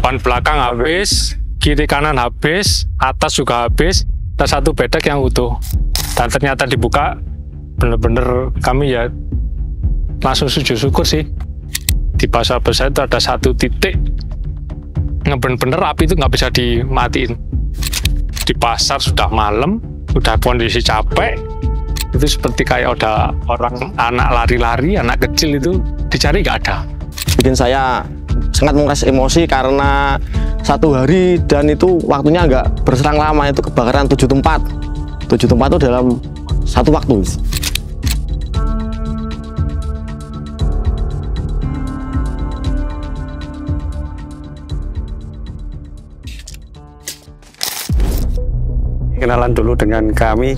depan belakang habis, kiri kanan habis, atas juga habis, ada satu bedek yang utuh. Dan ternyata dibuka, bener-bener kami ya langsung sujud syukur sih. Di pasar besar itu ada satu titik, bener-bener api itu nggak bisa dimatiin. Di pasar sudah malam, udah kondisi capek, itu seperti kayak udah orang anak lari-lari, anak kecil itu dicari nggak ada. Bikin saya sangat menguras emosi karena satu hari dan itu waktunya nggak berserang lama, itu kebakaran 7 tempat. 7 tempat itu dalam satu waktu. Kenalan dulu dengan kami,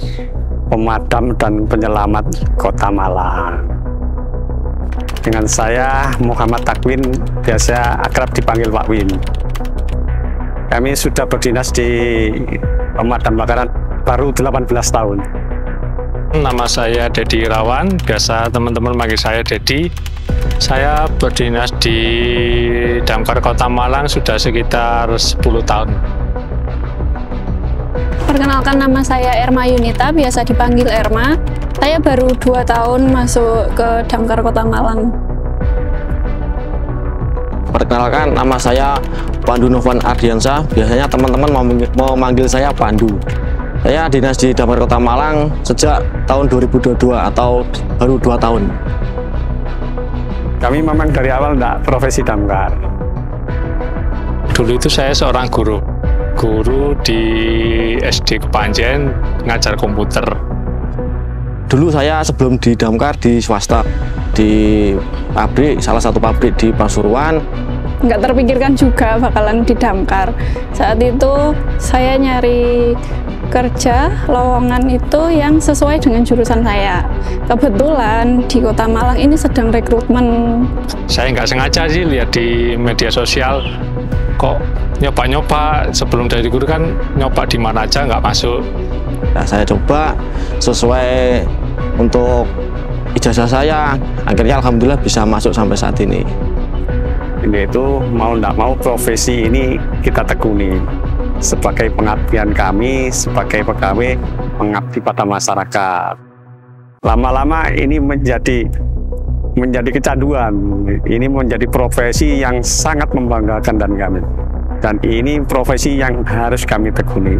pemadam dan penyelamat Kota Malang. Dengan saya Muhammad Takwin, biasa akrab dipanggil Pak Win. Kami sudah berdinas di pemadam kebakaran baru 18 tahun. Nama saya Dedi Irawan, biasa teman-teman manggil saya Dedi. Saya berdinas di Damkar Kota Malang sudah sekitar 10 tahun. Perkenalkan, nama saya Erma Yunita, biasa dipanggil Erma. Saya baru 2 tahun masuk ke Damkar Kota Malang. Perkenalkan, nama saya Pandu Novan Ardiansyah, biasanya teman-teman mau manggil saya Pandu. Saya dinas di Damkar Kota Malang sejak tahun 2022 atau baru 2 tahun. Kami memang dari awal tidak profesi damkar. Dulu itu saya seorang guru di SD Kepanjen, ngajar komputer. Dulu saya sebelum di damkar di swasta, di pabrik, salah satu pabrik di Pasuruan. Nggak terpikirkan juga bakalan di damkar. Saat itu saya nyari kerja lowongan itu yang sesuai dengan jurusan saya. Kebetulan di Kota Malang ini sedang rekrutmen. Saya nggak sengaja sih lihat di media sosial, kok nyoba-nyoba sebelum dari guru kan nyoba di mana aja nggak masuk. Nah, saya coba sesuai untuk ijazah saya, akhirnya alhamdulillah bisa masuk sampai saat ini. Ini itu mau tidak mau profesi ini kita tekuni sebagai pengabdian kami sebagai pegawai mengabdi pada masyarakat. Lama-lama ini menjadi kecanduan. Ini menjadi profesi yang sangat membanggakan dan kami. Dan ini profesi yang harus kami tekuni.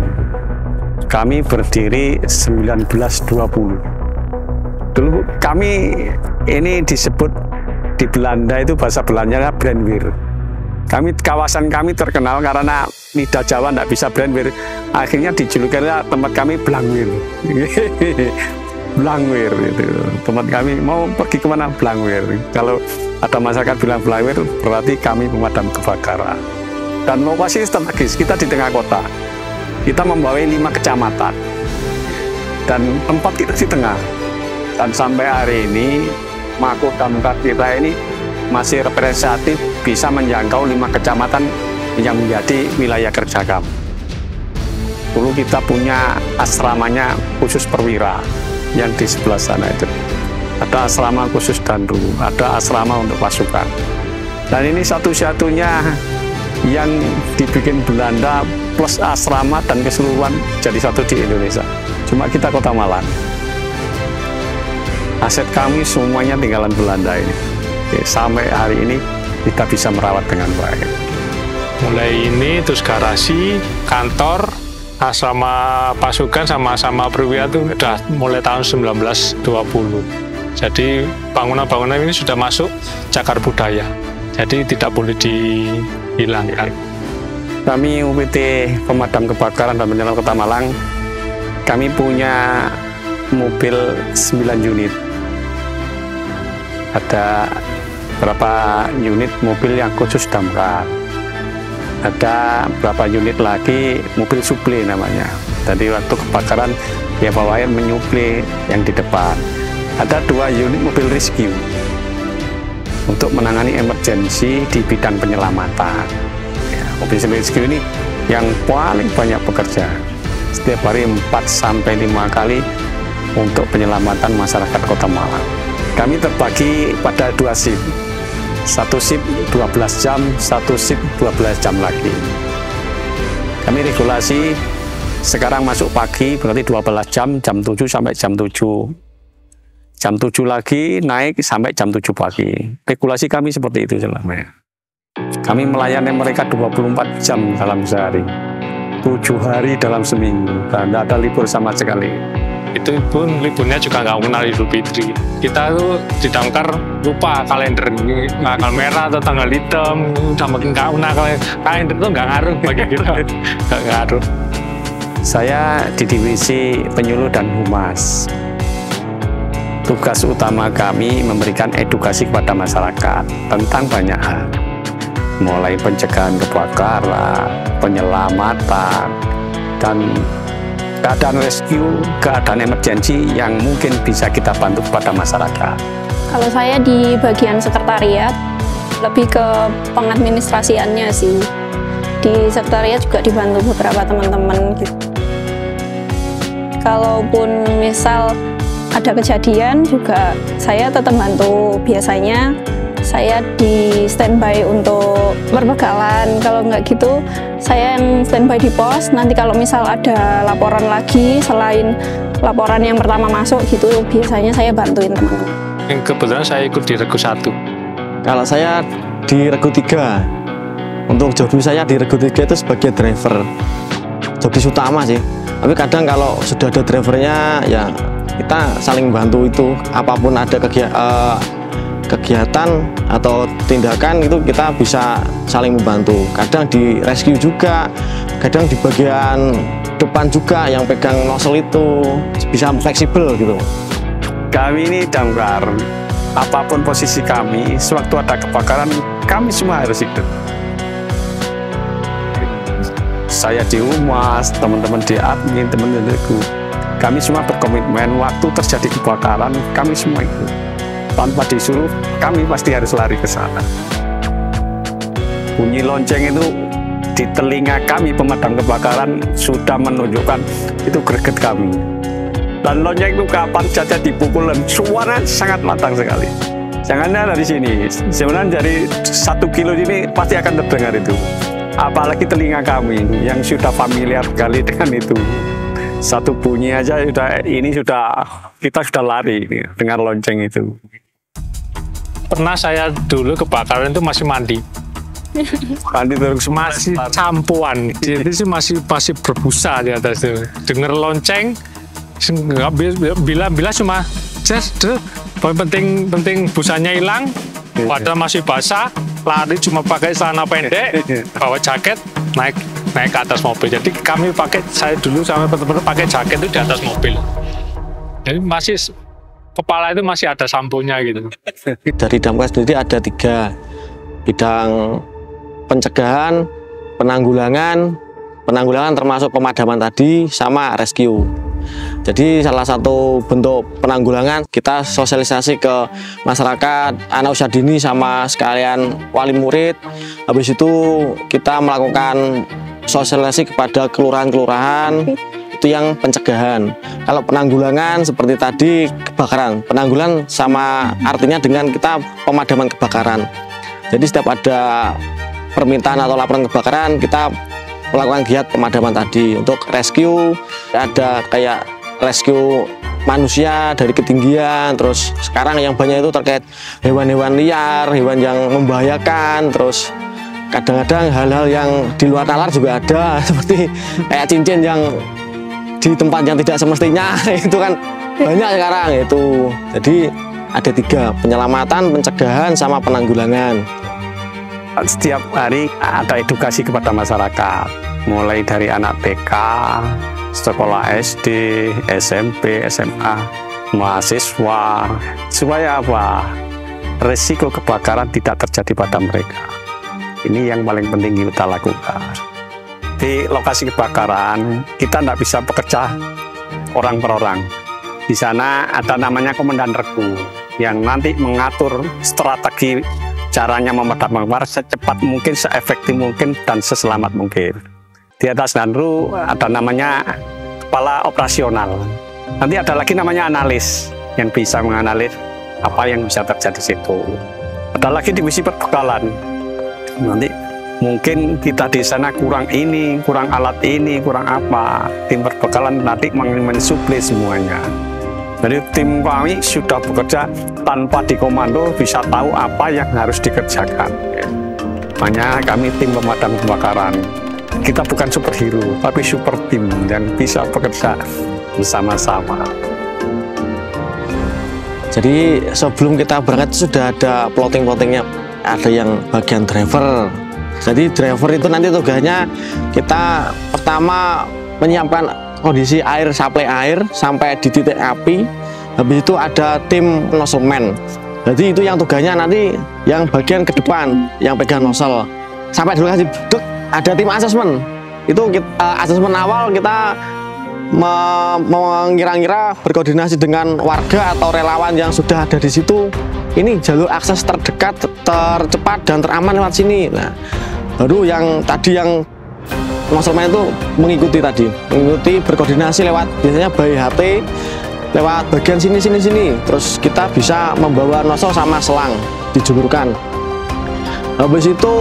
Kami berdiri 1920. Dulu kami ini disebut di Belanda itu bahasa Belandanya brandweer. Kawasan kami terkenal karena lidah Jawa tidak bisa brandweer. Akhirnya dijulukinya tempat kami Blangweer. Blangweer itu tempat kami, mau pergi kemana Blangweer. Kalau ada masyarakat bilang Blangweer berarti kami pemadam kebakaran. Dan lokasi strategis, kita di tengah kota. Kita membawai 5 kecamatan. Dan tempat kita di tengah. Dan sampai hari ini, Mako Damkar kita ini masih representatif bisa menjangkau 5 kecamatan yang menjadi wilayah kerja kami. Dulu kita punya asramanya khusus perwira yang di sebelah sana itu. Ada asrama khusus dandu, ada asrama untuk pasukan. Dan ini satu-satunya yang dibikin Belanda plus asrama dan keseluruhan jadi satu di Indonesia. Cuma kita Kota Malang. Aset kami semuanya tinggalan Belanda ini. Oke, sampai hari ini kita bisa merawat dengan baik. Mulai ini terus garasi, kantor, asrama pasukan sama perwira itu udah mulai tahun 1920. Jadi bangunan-bangunan ini sudah masuk cagar budaya. Jadi tidak boleh dihilangkan. Kami UPT Pemadam Kebakaran dan Penyelam Kota Malang, kami punya mobil 9 unit. Ada berapa unit mobil yang khusus damkar. Ada berapa unit lagi mobil suple namanya. Jadi waktu kebakaran ya bawa air menyuple yang di depan. Ada 2 unit mobil rescue untuk menangani emergensi di bidang penyelamatan. Ya, mobil rescue ini yang paling banyak bekerja. Setiap hari 4-5 kali untuk penyelamatan masyarakat Kota Malang. Kami terbagi pada 2 shift. Satu shift 12 jam, satu shift 12 jam lagi. Kami regulasi sekarang masuk pagi berarti 12 jam, jam 7 sampai jam 7. Jam 7 lagi naik sampai jam 7 pagi. Regulasi kami seperti itu selamanya. Kami melayani mereka 24 jam dalam sehari. 7 hari dalam seminggu. Dan tidak ada libur sama sekali. Itu pun liburnya juga nggak mengenal Idul Fitri. Kita tuh di damkar lupa kalender, tanggal merah atau tanggal hitam, sama nggak mengenal kalender tuh nggak ngaruh bagi kita, nggak ngaruh. Saya di divisi penyuluh dan humas. Tugas utama kami memberikan edukasi kepada masyarakat tentang banyak hal, mulai pencegahan kebakaran, penyelamatan, dan keadaan rescue, keadaan emergensi yang mungkin bisa kita bantu kepada masyarakat. Kalau saya di bagian sekretariat, lebih ke pengadministrasiannya sih. Di sekretariat juga dibantu beberapa teman-teman gitu. Kalaupun misal ada kejadian juga saya tetap bantu. Biasanya saya di standby untuk berbegalan. Kalau nggak gitu, saya yang standby di pos. Nanti kalau misal ada laporan lagi selain laporan yang pertama masuk gitu, biasanya saya bantuin teman-teman. Yang kebetulan saya ikut di Regu 1. Kalau saya di Regu 3, untuk jobdesk saya di Regu 3 itu sebagai driver. Jobdesk utama sih. Tapi kadang kalau sudah ada drivernya, ya kita saling bantu itu. Apapun ada kegiatan atau tindakan itu kita bisa saling membantu. Kadang di rescue juga, kadang di bagian depan juga yang pegang nozzle itu bisa fleksibel gitu. Kami ini damkar, apapun posisi kami, sewaktu ada kebakaran, kami semua harus ikut. Saya di humas, teman-teman di admin, teman-teman regu, kami semua berkomitmen waktu terjadi kebakaran, kami semua ikut. Tanpa disuruh, kami pasti harus lari ke sana. Bunyi lonceng itu di telinga kami pemadam kebakaran sudah menunjukkan itu greget kami. Dan lonceng itu kapan saja dipukul dan suara sangat matang sekali. Jangannya dari sini, sebenarnya dari 1 kilo ini pasti akan terdengar itu. Apalagi telinga kami yang sudah familiar sekali dengan itu. Satu bunyi aja kita sudah lari dengar lonceng itu. Pernah saya dulu kebakaran itu masih mandi terus masih campuan, jadi sih masih berbusa di atas itu. Dengar lonceng, bila cuma penting busanya hilang, padahal masih basah, lari cuma pakai celana pendek, bawa jaket, naik ke atas mobil. Jadi kami saya dulu sama teman-teman pakai jaket itu di atas mobil. Jadi masih kepala itu masih ada samponya gitu. Dari damkar sendiri ada 3 bidang: pencegahan, penanggulangan termasuk pemadaman tadi, sama rescue. Jadi salah satu bentuk penanggulangan kita sosialisasi ke masyarakat, anak usia dini sama sekalian wali murid. Habis itu kita melakukan sosialisasi kepada kelurahan-kelurahan, itu yang pencegahan. Kalau penanggulangan seperti tadi kebakaran, penanggulangan sama artinya dengan kita pemadaman kebakaran. Jadi setiap ada permintaan atau laporan kebakaran, kita melakukan giat pemadaman tadi. Untuk rescue ada kayak rescue manusia dari ketinggian, terus sekarang yang banyak itu terkait hewan-hewan liar, hewan yang membahayakan, terus kadang-kadang hal-hal yang di luar nalar juga ada, seperti kayak cincin yang di tempat yang tidak semestinya, itu kan banyak sekarang itu. Jadi ada 3, penyelamatan, pencegahan, sama penanggulangan. Setiap hari ada edukasi kepada masyarakat, mulai dari anak TK, sekolah SD, SMP, SMA, mahasiswa, supaya apa? Resiko kebakaran tidak terjadi pada mereka. Ini yang paling penting kita lakukan. Di lokasi kebakaran, kita tidak bisa bekerja orang per orang. Di sana ada namanya komandan regu yang nanti mengatur strategi caranya memadamkan kebakaran secepat mungkin, seefektif mungkin, dan seselamat mungkin. Di atas danru ada namanya kepala operasional. Nanti ada lagi namanya analis yang bisa menganalisis apa yang bisa terjadi di situ. Ada lagi divisi perbekalan. Nanti mungkin kita di sana kurang ini, kurang alat ini, kurang apa. Tim perbekalan nanti mensuplai semuanya. Jadi tim kami sudah bekerja tanpa dikomando, bisa tahu apa yang harus dikerjakan. Makanya kami tim pemadam kebakaran. Kita bukan superhero, tapi super tim yang bisa bekerja bersama-sama. Jadi sebelum kita berangkat sudah ada plotting-plottingnya, ada yang bagian driver. Jadi driver itu nanti tugasnya kita pertama menyiapkan kondisi air, supply air sampai di titik api. Habis itu ada tim nozzleman. Jadi itu yang tugasnya nanti yang bagian ke depan, yang pegang nozzle. Sampai dulu kasih dek, ada tim asesmen. Itu asesmen awal kita mengira-ngira berkoordinasi dengan warga atau relawan yang sudah ada di situ. Ini jalur akses terdekat, tercepat dan teraman lewat sini. Nah, baru yang tadi yang nozzleman itu mengikuti berkoordinasi lewat biasanya by HT lewat bagian sini. Terus kita bisa membawa nozzle sama selang dijemurkan. Habis itu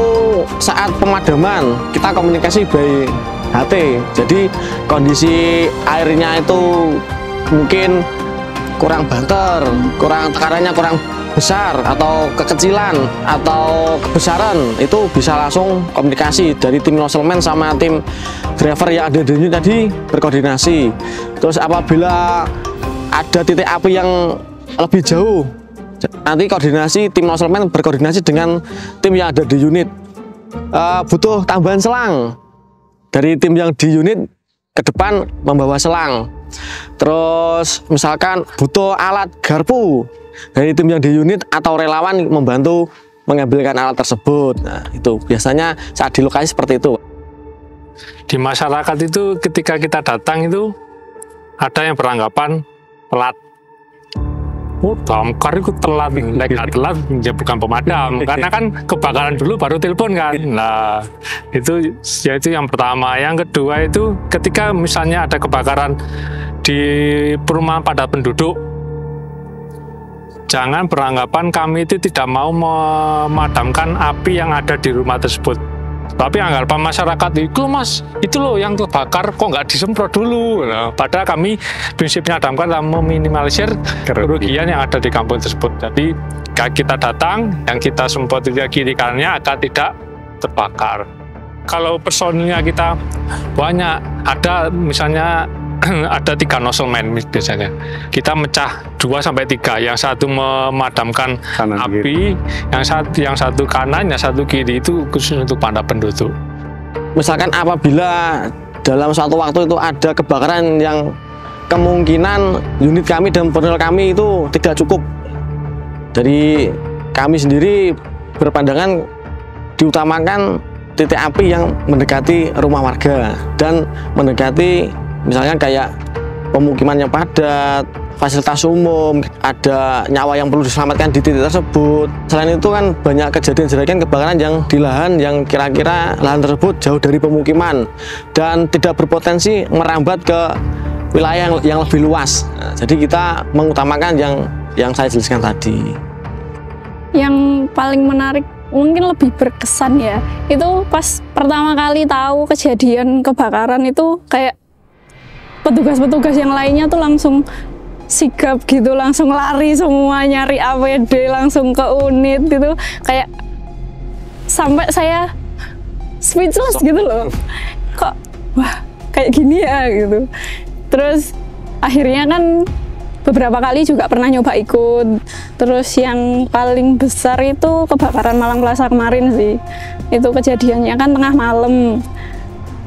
saat pemadaman kita komunikasi by HT. Jadi kondisi airnya itu mungkin kurang banter, tekarannya kurang besar atau kekecilan atau kebesaran, itu bisa langsung komunikasi dari tim nozzleman sama tim driver yang ada di unit tadi berkoordinasi. Terus apabila ada titik api yang lebih jauh, nanti koordinasi tim nozzleman berkoordinasi dengan tim yang ada di unit. Butuh tambahan selang dari tim yang di unit ke depan membawa selang. Terus misalkan butuh alat garpu dari tim yang di unit atau relawan membantu mengambilkan alat tersebut. Nah, itu biasanya saat di lokasi seperti itu. Di masyarakat itu ketika kita datang itu ada yang beranggapan telat. Oh, damkar itu telat, telat ya bukan pemadam, karena kan kebakaran dulu baru telepon kan. Nah, itu yaitu yang pertama. Yang kedua itu ketika misalnya ada kebakaran di perumahan padat penduduk, jangan beranggapan kami itu tidak mau memadamkan api yang ada di rumah tersebut. Tapi anggapan masyarakat itu, mas, itu loh yang terbakar, kok nggak disemprot dulu. Nah, padahal kami prinsipnya damkar adalah meminimalisir kerugian yang ada di kampung tersebut. Jadi kita datang, yang kita semprot itu kiri kanannya agar tidak terbakar. Kalau personilnya kita banyak, ada misalnya ada 3 nozzleman biasanya. Kita mecah 2-3, yang satu memadamkan kanan, api, yang satu kanan, yang satu kiri, itu khusus untuk padat penduduk. Misalkan apabila dalam suatu waktu itu ada kebakaran yang kemungkinan unit kami dan personel kami itu tidak cukup, dari kami sendiri berpandangan diutamakan titik api yang mendekati rumah warga dan mendekati misalnya kayak pemukiman yang padat, fasilitas umum, ada nyawa yang perlu diselamatkan di titik tersebut. Selain itu kan banyak kejadian kebakaran yang di lahan yang kira-kira lahan tersebut jauh dari pemukiman dan tidak berpotensi merambat ke wilayah yang lebih luas. Nah, jadi kita mengutamakan yang saya jelaskan tadi. Yang paling menarik, mungkin lebih berkesan ya, itu pas pertama kali tahu kejadian kebakaran itu kayak petugas-petugas yang lainnya tuh langsung sigap gitu, langsung lari semua nyari APD, langsung ke unit gitu, kayak sampai saya speechless gitu loh, kok wah kayak gini ya gitu. Terus akhirnya kan beberapa kali juga pernah nyoba ikut. Terus yang paling besar itu kebakaran Malang Plaza kemarin sih, itu kejadiannya kan tengah malam.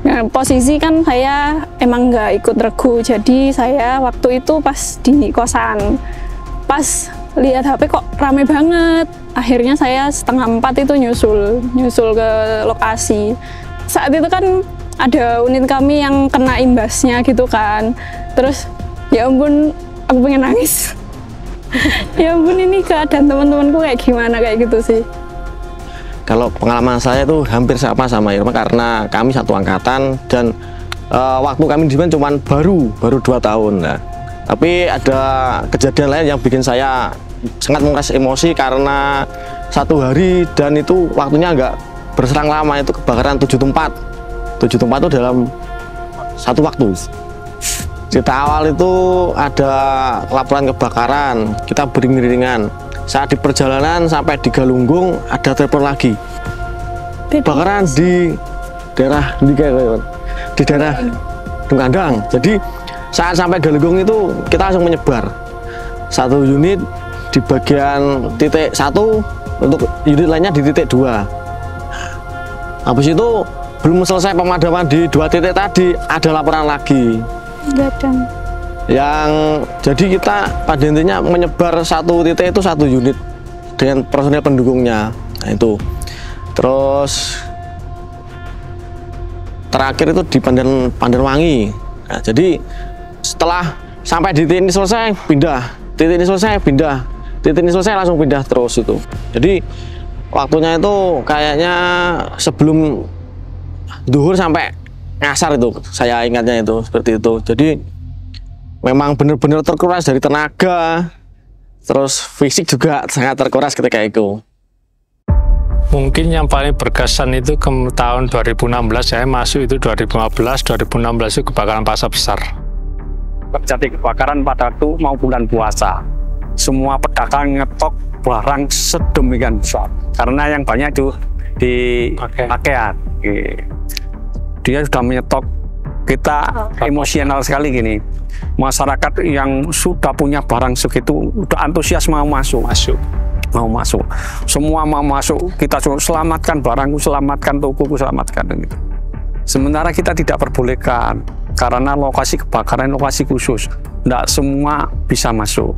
Nah, posisi kan saya emang nggak ikut regu, jadi saya waktu itu pas di kosan, pas lihat HP kok rame banget. Akhirnya saya 3:30 itu nyusul ke lokasi. Saat itu kan ada unit kami yang kena imbasnya gitu kan. Terus ya ampun, aku pengen nangis. Ya ampun, ini keadaan teman-temanku kayak gimana, kayak gitu sih. Kalau pengalaman saya itu hampir sama Irma, karena kami satu angkatan dan waktu kami di sana cuma baru 2 tahun. Nah, tapi ada kejadian lain yang bikin saya sangat menguras emosi karena 1 hari dan itu waktunya nggak berserang lama, itu kebakaran 7 tempat. 7 tempat itu dalam 1 waktu. Cerita awal itu ada laporan kebakaran, kita beriring-iringan. Saat di perjalanan sampai di Galunggung ada telepon lagi. Kebakaran di daerah di daerah Dungkandang. Jadi saat sampai Galunggung itu kita langsung menyebar. 1 unit di bagian titik 1, untuk unit lainnya di titik 2. Habis itu belum selesai pemadaman di 2 titik tadi, ada laporan lagi. Gadang. Yang jadi kita pada intinya menyebar 1 titik itu 1 unit dengan personil pendukungnya. Nah itu. Terus terakhir itu di Pandanwangi. Nah, jadi setelah sampai di titik ini selesai pindah, titik ini selesai pindah, titik ini selesai langsung pindah terus itu. Jadi waktunya itu kayaknya sebelum duhur sampai ngasar itu, saya ingatnya itu seperti itu. Jadi memang benar-benar terkuras dari tenaga, terus fisik juga sangat terkuras ketika itu. Mungkin yang paling berkesan itu ke tahun 2016, saya masuk itu 2015 itu kebakaran pasar besar. Terjadi kebakaran pada waktu mau bulan puasa. Semua pedagang ngetok barang sedemikian besar. Karena yang banyak itu di pakaian. Dia sudah menyetok, kita emosional sekali gini. Masyarakat yang sudah punya barang segitu udah antusias mau masuk. Semua mau masuk, kita selamatkan barangku, selamatkan tokoku, selamatkan gitu. Sementara kita tidak perbolehkan karena lokasi kebakaran lokasi khusus, tidak semua bisa masuk.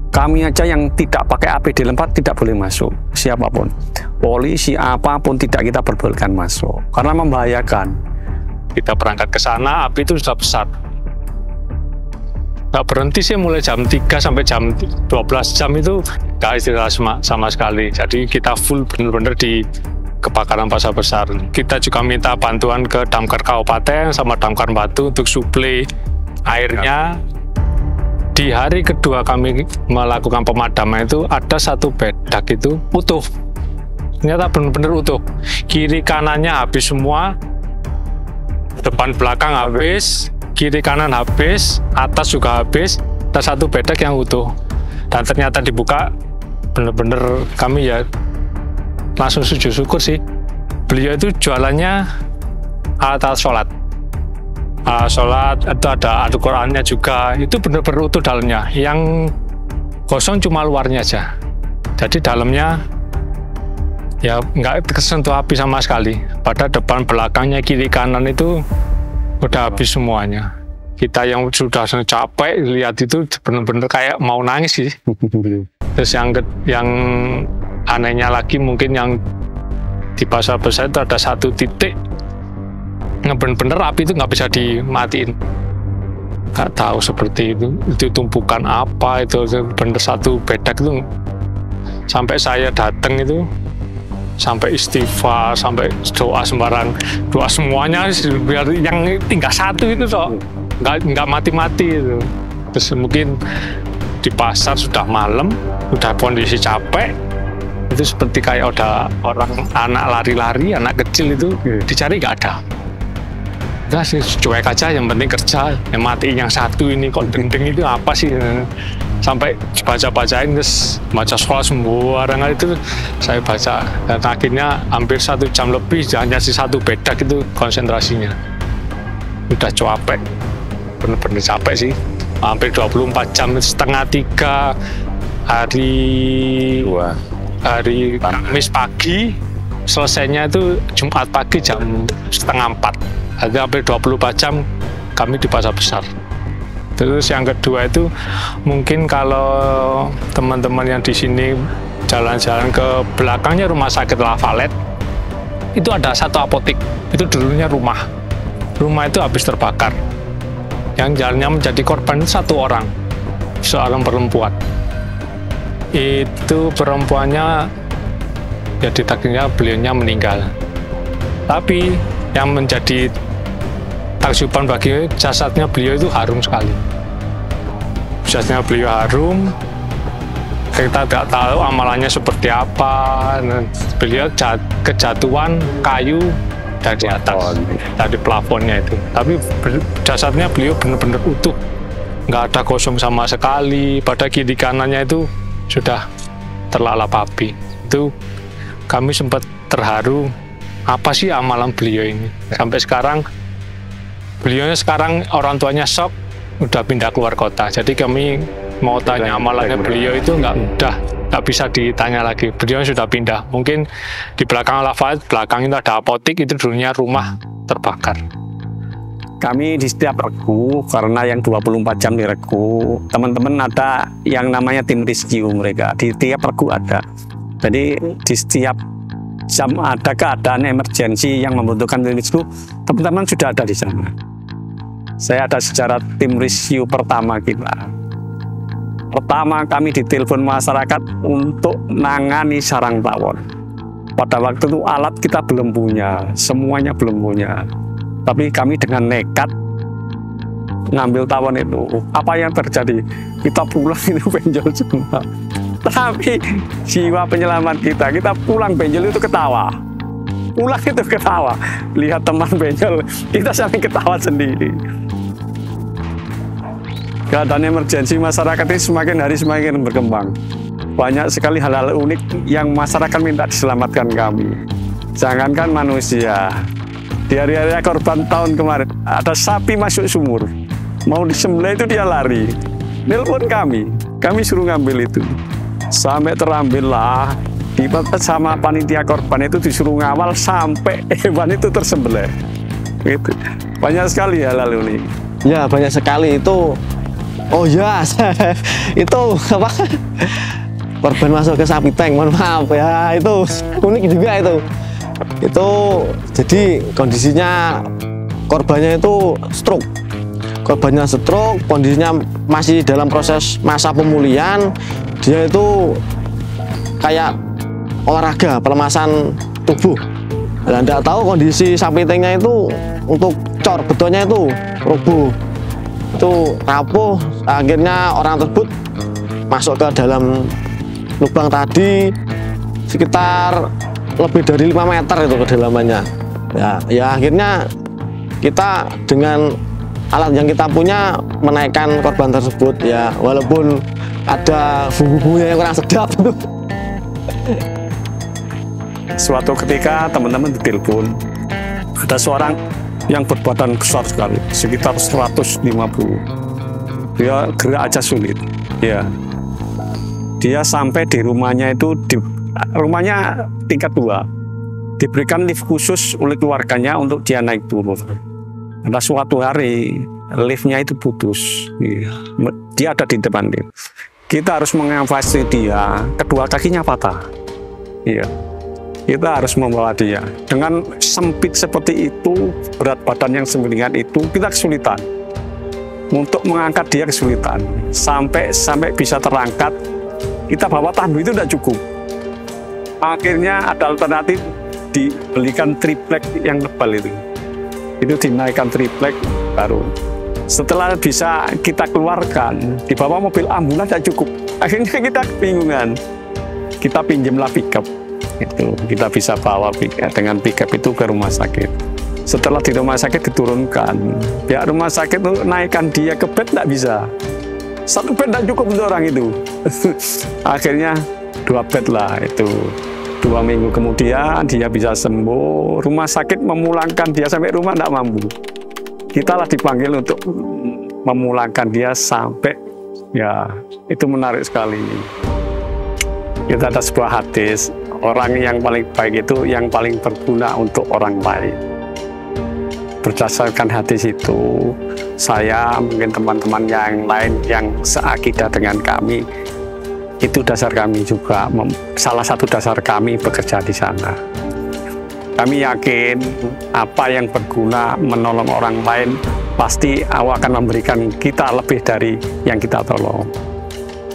Kami aja yang tidak pakai APD lengkap tidak boleh masuk, siapapun, polisi apapun tidak kita perbolehkan masuk karena membahayakan. Kita berangkat ke sana, api itu sudah besar. Nggak berhenti sih, mulai jam 3 sampai jam 12 jam itu nggak istirahat sama sekali. Jadi kita full bener-bener di kebakaran pasar besar. Kita juga minta bantuan ke damkar kabupaten sama damkar Batu untuk suplai airnya. Di hari kedua kami melakukan pemadaman itu ada 1 bedak itu utuh. Ternyata benar-benar utuh. Kiri kanannya habis semua, depan belakang habis, kiri kanan habis, atas juga habis, ada 1 bedak yang utuh. Dan ternyata dibuka, bener-bener kami ya langsung sujud syukur sih. Beliau itu jualannya alat sholat. Sholat itu ada Al-Qur'annya juga, itu bener-bener utuh dalamnya. Yang kosong cuma luarnya aja. Jadi dalamnya ya nggak kesentuh api sama sekali. Pada depan belakangnya kiri kanan itu udah habis semuanya. Kita yang sudah capek lihat itu benar-benar kayak mau nangis sih. Terus yang anehnya lagi mungkin yang di pasar besar itu ada 1 titik benar-benar api itu nggak bisa dimatiin. Nggak tahu seperti itu tumpukan apa itu bener 1 bedak itu. Sampai saya datang itu sampai istighfar, sampai doa sembarang, doa semuanya biar yang tinggal 1 itu nggak mati-mati itu. Terus mungkin di pasar sudah malam, udah kondisi capek, itu seperti kayak ada orang anak lari-lari, anak kecil itu dicari nggak ada. Udah sih cuek aja, yang penting kerja, yang mati yang 1 ini kok dendeng itu apa sih? Sampai baca-bacain, terus baca sekolah semua orang itu saya baca, dan akhirnya hampir 1 jam lebih hanya si 1 bedak itu konsentrasinya. Udah capek, bener-bener capek sih, hampir 24 jam, setengah 3 hari Kamis pagi, selesainya itu Jumat pagi jam setengah 4. Jadi hampir 24 jam kami di pasar besar. Terus yang kedua itu mungkin kalau teman-teman yang di sini jalan-jalan ke belakangnya rumah sakit Lavalet, itu ada 1 apotek. Itu dulunya rumah. Rumah itu habis terbakar. Yang jalannya menjadi korban itu 1 orang, seorang perempuan. Itu perempuannya ya ditakdirnya beliaunya meninggal. Tapi yang menjadi takjuban bagi jasadnya beliau itu harum sekali. Jasadnya beliau harum, kita tidak tahu amalannya seperti apa. Dan beliau kejatuhan kayu dari atas, dari plafonnya itu. Tapi jasadnya beliau benar-benar utuh, nggak ada gosong sama sekali. Pada kiri kanannya itu sudah terlalap api. Itu kami sempat terharu, apa sih amalan beliau ini? Sampai sekarang, beliaunya sekarang orang tuanya shock, udah pindah keluar kota. Jadi kami mau tanya amalannya beliau itu nggak bisa ditanya lagi. Beliau sudah pindah. Mungkin di belakang Al-Fatihah, belakang itu ada apotik, itu dulunya rumah terbakar. Kami di setiap regu, karena yang 24 jam di regu, teman-teman ada yang namanya tim rescue mereka. Di tiap regu ada. Jadi di setiap jam ada keadaan emergensi yang membutuhkan tim rescue, teman-teman sudah ada di sana. Saya ada sejarah tim rescue pertama kita. Pertama kami ditelepon masyarakat untuk nangani sarang tawon. Pada waktu itu alat kita belum punya, semuanya belum punya. Tapi kami dengan nekat ngambil tawon itu. Apa yang terjadi? Kita pulang itu benjol semua. Tapi jiwa penyelamat kita pulang benjol itu ketawa. Pulang itu ketawa. Lihat teman benjol, kita sampai ketawa sendiri. Keadaan emergensi masyarakat ini semakin hari semakin berkembang. Banyak sekali hal-hal unik yang masyarakat minta diselamatkan kami. Jangankan manusia. Di hari-hari korban tahun kemarin, ada sapi masuk sumur. Mau disembelih itu dia lari. Nelpon kami suruh ngambil itu. Sampai terambil lah. Sama panitia korban itu disuruh ngawal sampai hewan itu tersembelih. Gitu. Banyak sekali hal-hal unik. Ya, banyak sekali itu. Oh ya, itu apa? Korban masuk ke sapi tank, mohon maaf ya, itu unik juga itu. Itu jadi kondisinya korbannya itu stroke. Korbannya stroke, kondisinya masih dalam proses masa pemulihan. Dia itu kayak olahraga, pelemasan tubuh. Dan tidak tahu kondisi sapi tanknya itu untuk cor betulnya itu roboh. Itu rapuh, akhirnya orang tersebut masuk ke dalam lubang tadi sekitar lebih dari 5 meter itu kedalamannya. Ya akhirnya kita dengan alat yang kita punya menaikkan korban tersebut, ya walaupun ada bumbu-bumbunya yang kurang sedap itu. Suatu ketika teman-teman ditelepon, ada seorang yang berbadan besar sekali, sekitar 150. Dia gerak aja sulit. Ya, dia sampai di rumahnya itu, rumahnya tingkat 2. Diberikan lift khusus oleh keluarganya untuk dia naik turun. Ada suatu hari liftnya itu putus. Dia ada di depan lift. Kita harus mengevakuasi dia, kedua kakinya patah. Iya. Kita harus membawa dia. Dengan sempit seperti itu, berat badan yang sembilingan itu, kita kesulitan untuk mengangkat dia, kesulitan. Sampai bisa terangkat, kita bawa tandu itu tidak cukup. Akhirnya ada alternatif, dibelikan triplek yang tebal itu. Itu dinaikkan triplek baru. Setelah bisa kita keluarkan, dibawa mobil ambulans tidak cukup. Akhirnya kita kebingungan. Kita pinjamlah pickup. Itu kita bisa bawa dengan pickup itu ke rumah sakit. Setelah di rumah sakit diturunkan, pihak rumah sakit untuk naikkan dia ke bed tidak bisa. 1 bed tidak cukup untuk orang itu. Akhirnya 2 bed lah itu. 2 minggu kemudian dia bisa sembuh. Rumah sakit memulangkan dia sampai rumah tidak mampu. Kita lah dipanggil untuk memulangkan dia sampai, ya itu menarik sekali. Kita ada sebuah hadis. Orang yang paling baik itu yang paling berguna untuk orang lain. Berdasarkan hadis itu, saya mungkin teman-teman yang lain yang seakidah dengan kami, itu dasar kami juga, salah satu dasar kami bekerja di sana. Kami yakin apa yang berguna menolong orang lain, pasti Allah akan memberikan kita lebih dari yang kita tolong.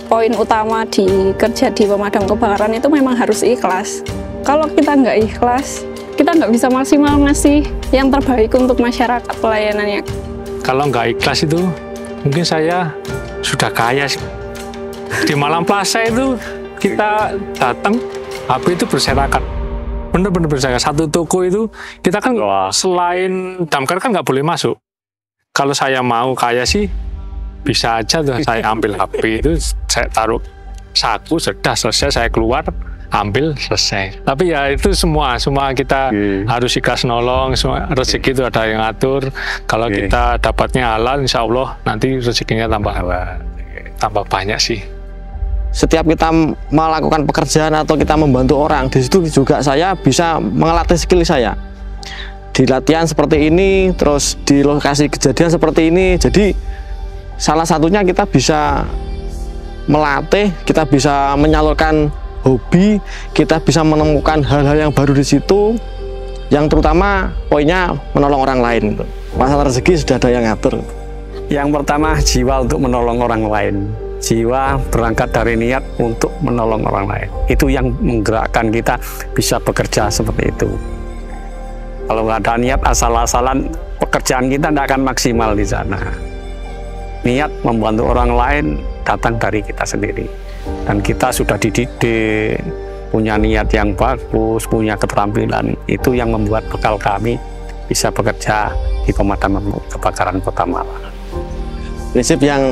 Poin utama di kerja di pemadam kebakaran itu memang harus ikhlas. Kalau kita nggak ikhlas, kita nggak bisa maksimal ngasih yang terbaik untuk masyarakat pelayanannya. Kalau nggak ikhlas itu, mungkin saya sudah kaya sih. Di Malang Plaza itu kita datang, HP itu berserakan. Bener-bener berserakan. Satu toko itu, kita kan selain damkar kan nggak boleh masuk. Kalau saya mau kaya sih, bisa aja tuh saya ambil HP itu, saya taruh saku, sudah selesai, saya keluar, ambil, selesai. Tapi ya itu semua kita harus ikhlas nolong, semua rezeki itu ada yang ngatur. Kalau kita dapatnya halal, insya Allah nanti rezekinya tambah banyak sih. Setiap kita melakukan pekerjaan atau kita membantu orang, di situ juga saya bisa mengelatih skill saya. Di latihan seperti ini, terus di lokasi kejadian seperti ini. Jadi salah satunya kita bisa melatih, kita bisa menyalurkan hobi, kita bisa menemukan hal-hal yang baru di situ. Yang terutama poinnya menolong orang lain. Masalah rezeki sudah ada yang ngatur. Yang pertama, jiwa untuk menolong orang lain. Jiwa berangkat dari niat untuk menolong orang lain. Itu yang menggerakkan kita bisa bekerja seperti itu. Kalau nggak ada niat, asal-asalan, pekerjaan kita tidak akan maksimal di sana. Niat membantu orang lain datang dari kita sendiri. Dan kita sudah dididik, punya niat yang bagus, punya keterampilan. Itu yang membuat bekal kami bisa bekerja di Pemadam Kebakaran Kota Malang. Prinsip yang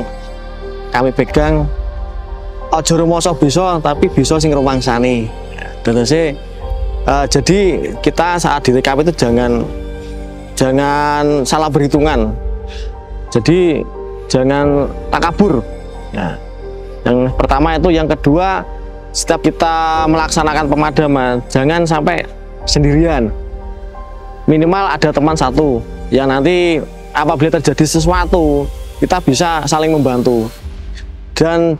kami pegang, ojo rumoso bisa, tapi bisa sing rumangsani. Jadi kita saat di TKP itu jangan salah berhitungan. Jadi jangan takabur. Ya. Yang pertama itu, yang kedua, setiap kita melaksanakan pemadaman, jangan sampai sendirian. Minimal ada teman satu yang nanti apabila terjadi sesuatu, kita bisa saling membantu. Dan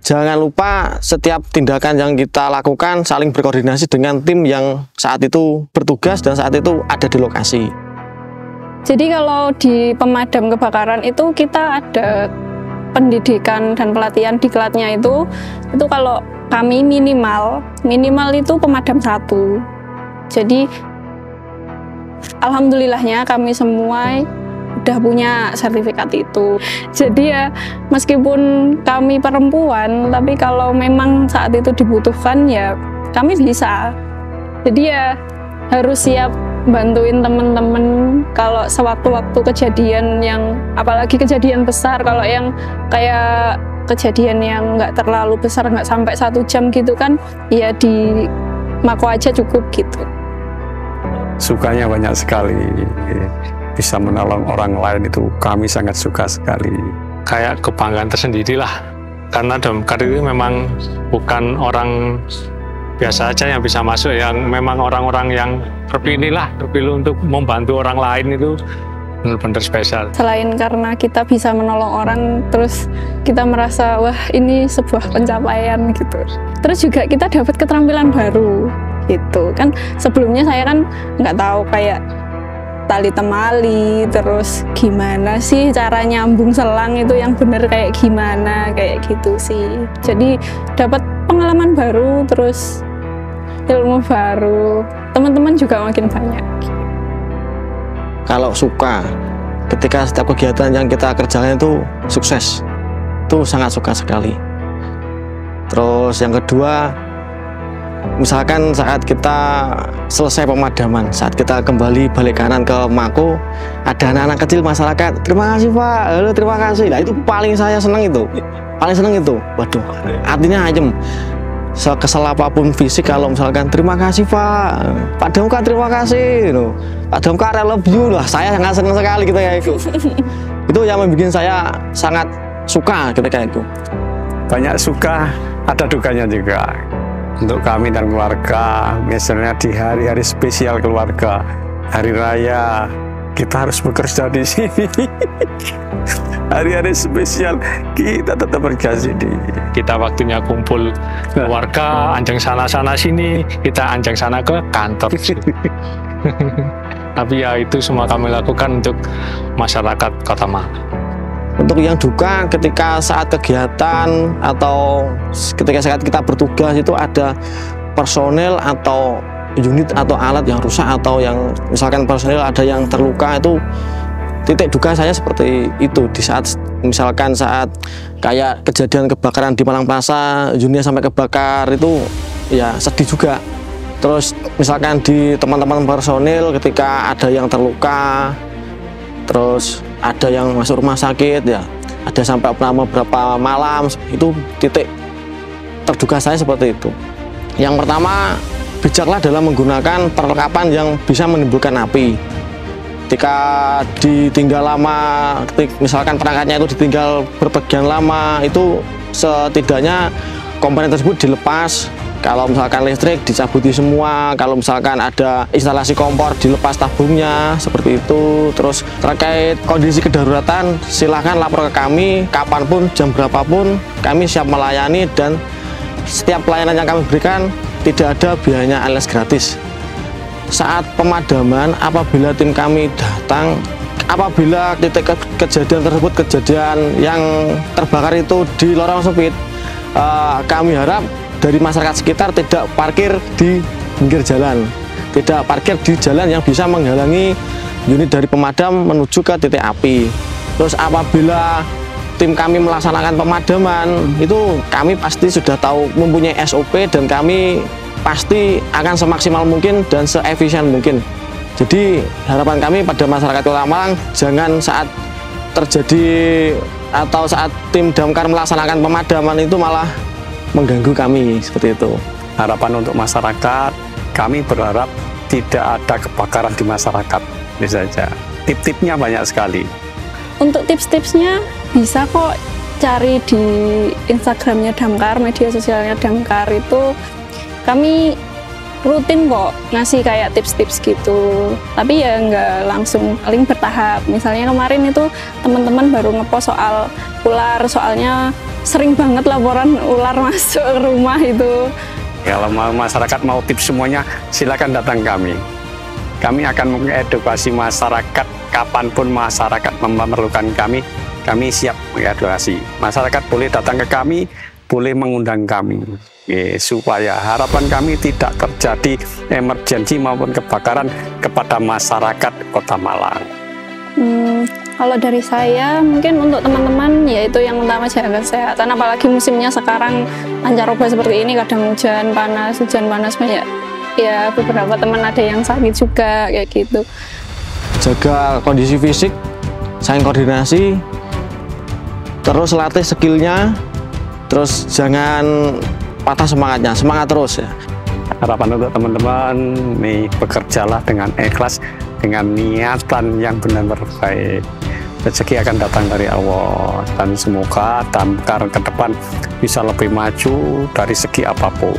jangan lupa setiap tindakan yang kita lakukan saling berkoordinasi dengan tim yang saat itu bertugas dan saat itu ada di lokasi. Jadi kalau di pemadam kebakaran itu kita ada pendidikan dan pelatihan diklatnya itu kalau kami minimal itu pemadam 1. Jadi alhamdulillahnya kami semua udah punya sertifikat itu. Jadi ya meskipun kami perempuan, tapi kalau memang saat itu dibutuhkan ya kami bisa. Jadi ya harus siap bantuin temen-temen kalau sewaktu-waktu kejadian yang, apalagi kejadian besar, kalau yang kayak kejadian yang nggak terlalu besar, nggak sampai 1 jam gitu kan, ya di Mako aja cukup gitu. Sukanya banyak sekali. Bisa menolong orang lain itu kami sangat suka sekali. Kayak kebanggaan tersendiri lah, karena damkar itu memang bukan orang biasa aja yang bisa masuk, yang memang orang-orang yang terpilih untuk membantu orang lain itu benar-benar spesial. Selain karena kita bisa menolong orang, terus kita merasa wah ini sebuah pencapaian gitu. Terus juga kita dapat keterampilan baru gitu kan. Sebelumnya saya kan nggak tahu kayak tali temali, terus gimana sih cara nyambung selang itu yang bener kayak gimana, kayak gitu sih. Jadi dapat pengalaman baru, terus ilmu baru, teman-teman juga makin banyak. Kalau suka, ketika setiap kegiatan yang kita kerjakan itu sukses, itu sangat suka sekali. Terus yang kedua, misalkan saat kita selesai pemadaman, saat kita kembali balik kanan ke Mako, ada anak-anak kecil masyarakat, terima kasih Pak, halo terima kasih. Nah itu paling saya senang itu, waduh, artinya ayem. Sekesal apapun fisik, kalau misalkan terima kasih Pak Damkar terima kasih, Pak Damkar I love you, lah saya sangat senang sekali gitu ya itu. Itu yang membuat saya sangat suka ketika itu. Banyak suka, ada dukanya juga. Untuk kami dan keluarga, misalnya di hari-hari spesial keluarga, hari raya, kita harus bekerja di sini. Hari-hari spesial kita tetap bekerja di sini. Kita waktunya kumpul keluarga, anjang sana sini, kita anjang sana ke kantor. Tapi ya itu semua kami lakukan untuk masyarakat Kota Malang. Untuk yang duka, ketika saat kegiatan atau ketika saat kita bertugas itu ada personel atau unit atau alat yang rusak, atau yang misalkan personel ada yang terluka, itu titik duka saya seperti itu di saat misalkan saat kayak kejadian kebakaran di Malang Plaza, Yunia sampai kebakar itu ya sedih juga. Terus misalkan di teman-teman personil ketika ada yang terluka, terus ada yang masuk rumah sakit ya, ada sampai beberapa malam, itu titik terduga saya seperti itu. Yang pertama, bijaklah dalam menggunakan perlengkapan yang bisa menimbulkan api. Ketika ditinggal lama, misalkan perangkatnya itu ditinggal berpergian lama, itu setidaknya komponen tersebut dilepas. Kalau misalkan listrik dicabuti semua, kalau misalkan ada instalasi kompor dilepas tabungnya, seperti itu. Terus terkait kondisi kedaruratan, silahkan lapor ke kami, kapanpun, jam berapapun, kami siap melayani dan setiap pelayanan yang kami berikan tidak ada biayanya alias gratis. Saat pemadaman, apabila tim kami datang, apabila titik kejadian tersebut, kejadian yang terbakar itu di lorong sempit, kami harap dari masyarakat sekitar tidak parkir di pinggir jalan, tidak parkir di jalan yang bisa menghalangi unit dari pemadam menuju ke titik api. Terus apabila tim kami melaksanakan pemadaman, itu kami pasti sudah tahu, mempunyai SOP, dan kami pasti akan semaksimal mungkin dan seefisien mungkin. Jadi harapan kami pada masyarakat Kota Malang, jangan saat terjadi atau saat tim damkar melaksanakan pemadaman itu malah mengganggu kami, seperti itu. Harapan untuk masyarakat, kami berharap tidak ada kebakaran di masyarakat. Ini saja. Tip-tipnya banyak sekali. Untuk tips-tipsnya bisa kok cari di Instagramnya Damkar, media sosialnya Damkar, itu kami rutin kok ngasih kayak tips-tips gitu, tapi ya nggak langsung, paling bertahap. Misalnya kemarin itu teman-teman baru ngepost soal ular, soalnya sering banget laporan ular masuk ke rumah itu. Kalau masyarakat mau tips semuanya, silakan datang kami. Kami akan mengedukasi masyarakat, kapanpun masyarakat memerlukan kami siap mengedukasi. Masyarakat boleh datang ke kami, boleh mengundang kami. Supaya harapan kami tidak terjadi emergensi maupun kebakaran kepada masyarakat Kota Malang. Kalau dari saya, mungkin untuk teman-teman, yaitu yang utama jaga kesehatan, apalagi musimnya sekarang pancaroba seperti ini, kadang hujan panas banyak. Ya beberapa teman ada yang sakit juga kayak gitu. Jaga kondisi fisik, saling koordinasi, terus latih skillnya, terus jangan patah semangatnya, semangat terus ya. Harapan untuk teman-teman nih, bekerjalah dengan ikhlas, dengan niatan yang benar-benar baik. Rezeki akan datang dari Allah, dan semoga Damkar ke depan bisa lebih maju dari segi apapun.